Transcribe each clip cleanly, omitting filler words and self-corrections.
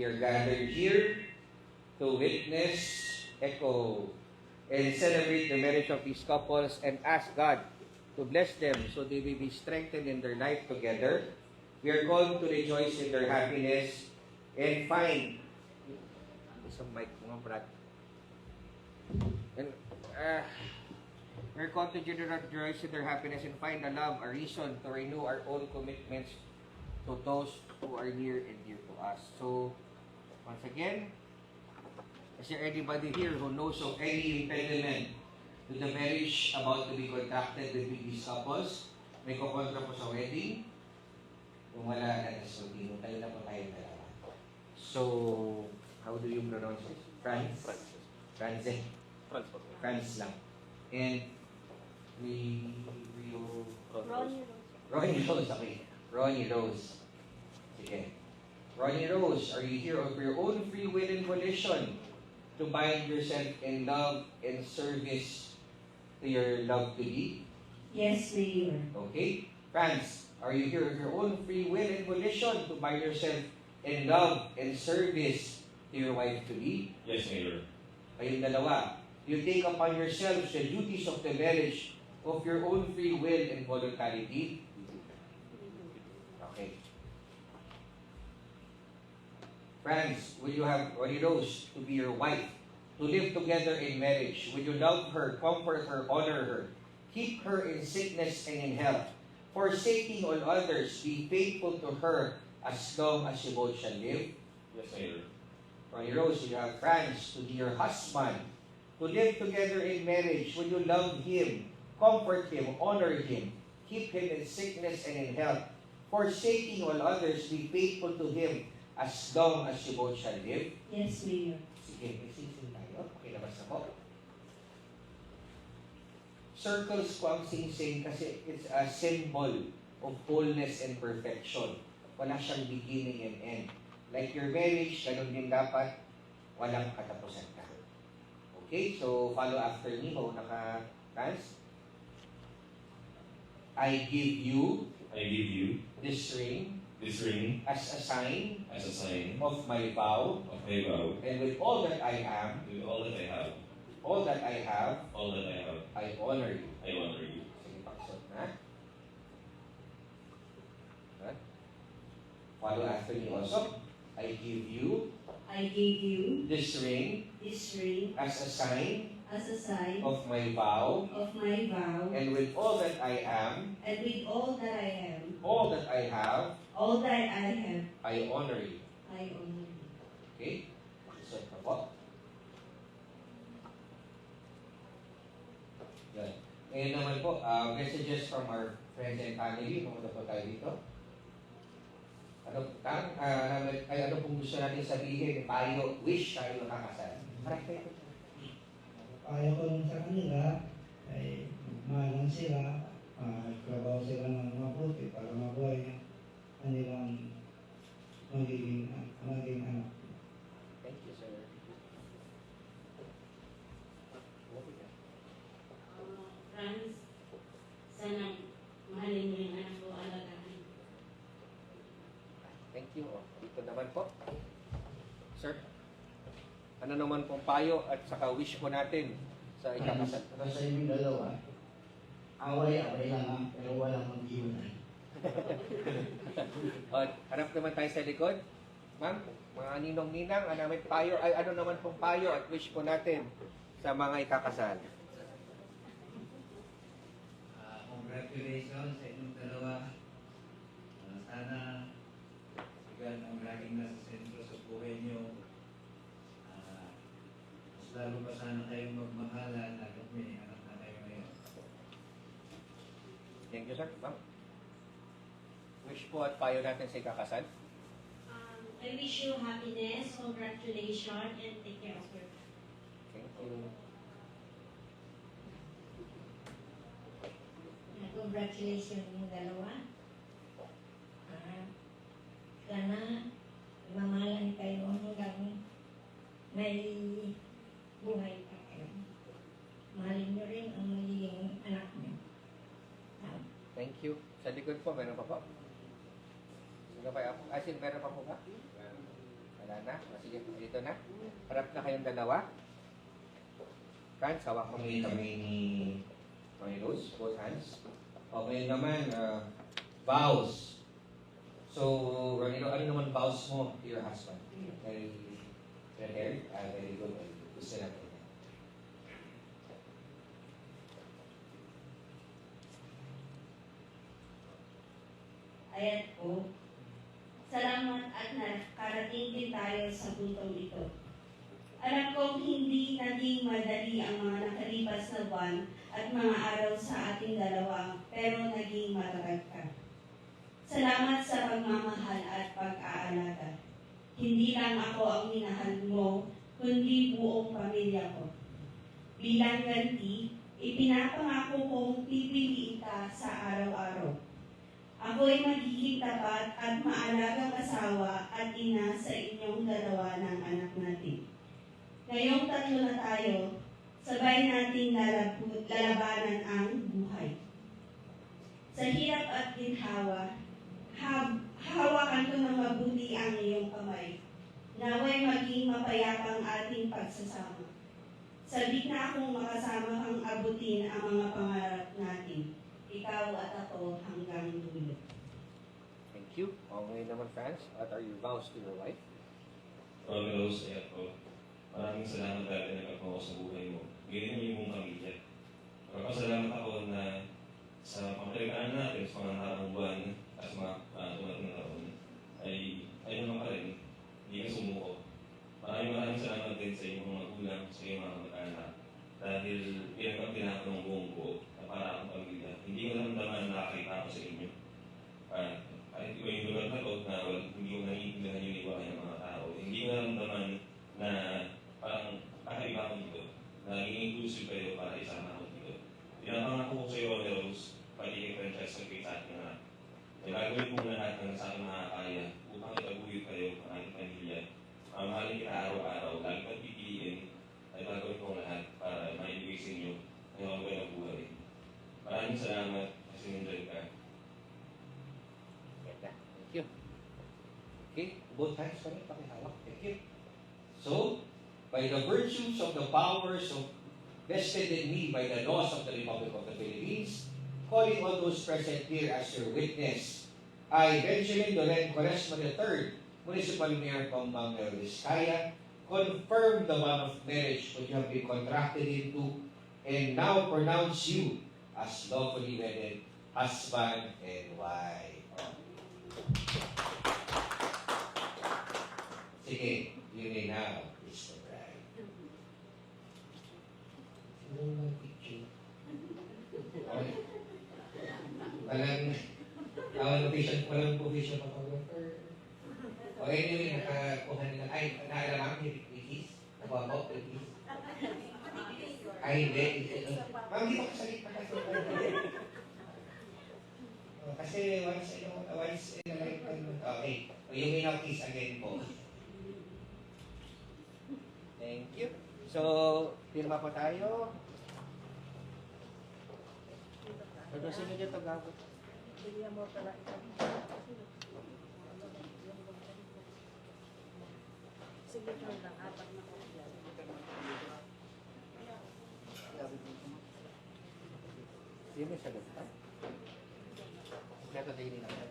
we are gathered here to witness, echo, and celebrate the marriage of these couples and ask God to bless them so they may be strengthened in their life together. We are called to rejoice in their happiness and find isang mic mga brad. And we're called to rejoice in their happiness and find a love, a reason to renew our own commitments to those who are near and dear to us. So, once again, is there anybody here who knows of any impediment to the marriage about to be contracted between these couples? May kukontra po sa wedding? Kung wala, let us continue. Tayo na po tayo dalawa. So, how do you pronounce it? France? France. France lang. And Ronnie Rose. Okay. Ronnie Rose. Sige. Ronnie Rose, are you here of your own free will and volition to bind yourself in love and service to your love-to-be? Yes, Mayor. Okay. France, are you here of your own free will and volition to bind yourself in love and service to your wife-to-be? Yes, Mayor. Kayong dalawa, you take upon yourselves the duties of the marriage of your own free will and voluntarily? Okay. Friends, will you have Ronnie Rose to be your wife, to live together in marriage? Will you love her, comfort her, honor her, keep her in sickness and in health, forsaking all others, be faithful to her as long as you both shall live? Yes, Mayor. Ronnie Rose, will you have Franz to be your husband, to live together in marriage? Will you love him, comfort him, honor him, keep him in sickness and in health, forsaking all others, be faithful to him as long as you both shall live? Yes, Mayor. Sige, magsising tayo. Pakilabas na po. Circles po ang sing-sing kasi it's a symbol of wholeness and perfection. Wala siyang beginning and end. Like your marriage, ganun din dapat, walang katapusan ka. Okay, so follow after me. Kung naka-dance. I give you this ring as a sign of my vow, and with all that I am, all that I have, I honor you. Sige, paksot na. Right? Follow after me also. I give you this ring as a sign of my vow, and with all that I am, all that I have, I honor you. Okay? Paksot na po. Yan. Ngayon naman po, messages from our friends and family. Pumunta po tayo dito. Ano pong gusto natin sabihin? Tayo, wish tayo nakakasal. Ayaw ko lang sa kanila ay malang sila, trabaho sila ng mabuti para mabuhay ang kanilang magiging anak. Thank you, sir. Franz, sana mahalin mo yung anak ko, alagaan. Thank you. Dito naman po. Sir, ano naman pong payo at saka wish po natin sa ikakasal? Para sa inyong dalawa, away-away lang pero walang mag-iunay. Harap naman tayo sa likod. Ma'am, mga ninong-ninang, ano naman pong payo at wish po natin sa mga ikakasal? Congratulations sa inyong dalawa. Sana sigan ang laging nasa sentro sa buhay niyo. Mas lalo pa sana kayong magmahalan at may anak na kayo ngayon. Thank you, sir. Ma'am, wish po at payo natin sa ikakasal? I wish you happiness, congratulations, and take care of your family. Thank you. Congratulations yung dalawa. Sana mamahalan kayo hanggang may buhay pa kayo. Mahalin nyo rin ang magiging anak nyo. Thank you. Sa likod po, meron pa po? Sino pa ako? Meron pa po ba? Wala na. Sige, dito na. Harap na kayong dalawa. Franz, hawak mo ngayon kami ni Rose, both hands. Okay naman, vows. So, Ronilo, ano naman vows mo to your husband? Very prepared, very good. Gusto natin. Ayan po. Salamat at nakarating din tayo sa puntong ito. Alam kong hindi naging madali ang mga nakalipas na buwan at mga araw sa ating dalawa, pero naging matatag ka. Salamat sa pagmamahal at pag-aalaga. Hindi lang ako ang minahal mo, kundi buong pamilya ko. Bilang ganti, ipinapangako kong pipiliin ka sa araw-araw. Ako'y magiging tapat at maalagang asawa at ina sa inyong dalawa ng anak natin. Ngayong tatlo na tayo, sabay nating lalabanan ang buhay. Sa hirap at ginhawa, hawakan ko ng mabuti ang iyong kamay. Naway maging mapayapang ating pagsasama. Sabik na akong makasama kang abutin ang mga pangarap natin. Ikaw at ako hanggang dulo. Thank you. Okay naman, Franz. What are your vows to your wife? Rose, ayan po. Maraming salamat dati na nagkakawa sa buhay mo. Ganyan mo yung mong pamilya. Magpapasalamat ako na sa pangkalikaan natin sa mga nakaraang buwan at sa mga tumating na taon ay ayun naman pa rin, hindi ka sumuko. Maraming salamat din sa iyong mga magulang, sa iyong mga kamag-anak dahil pinagpapinako ng buong buo na para akong pamilya. Hindi ko naman nakakita ako sa inyo. Kahit iba yung lugar na to na hindi ko naiintindihan yung iwanan ng mga tao. Hindi ko naman na parang kakaiba ko dito. Naging inclusive kayo para isama ako dito. Pinapangako ko sa iyo, Rose, pati kay Francesca kay sa akin na gagawin kong lahat ng sa akin makakaya upang itaguyod kayo ang ating pamilya. Mahalin kita araw-araw, lagi kang pipiliin ay gagawin kong lahat para maibigay sa inyo ang mga ng buhay. Maraming salamat kasi nandyan ka. Thank you. Okay, both hands kami, pakihawak. Thank you. So, by the virtues of the powers of vested in me by the laws of the Republic of the Philippines, calling all those present here as your witness, I, Benjamin Loren Quaresma III, Municipal Mayor Tombang Vizcaya, confirm the bond of marriage which you have been contracted into and now pronounce you as lawfully wedded husband and wife. Sige, you may now kiss the bride. Siguro may picture. Okay. Walang provision photographer. O anyway, nakakuha nila. Ay, naalam ni Ricky. Nakuha ko, Ricky. Ay, hindi. Ma'am, di ba kasalit pa kasi? Kasi once in a lifetime. Okay. You may now kiss again po. Thank you. So, firma po tayo. Pagkasin nyo dito, gabot. Sige, lang, apat na ko. Hindi mo siya ganda. Ito din naman.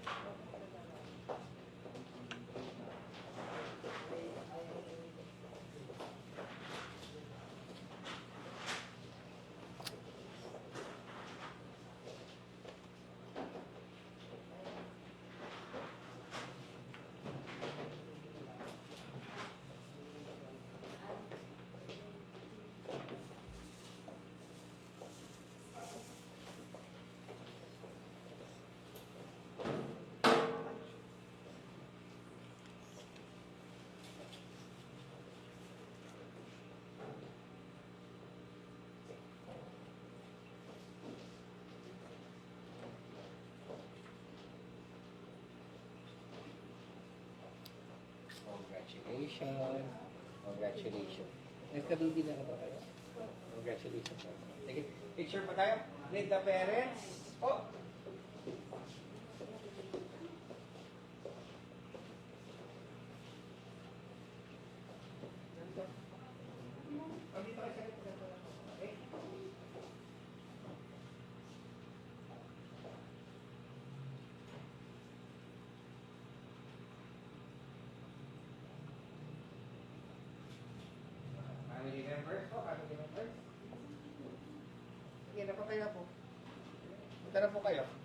Congratulations. Congratulations. Nagka-baby na ba kayo? Congratulations. Sige, picture pa tayo with the parents. Oh! dito. Oh, dito kayo sa dito. Okay? Family members po, family members. Sige na po kayo po. Punta na po kayo.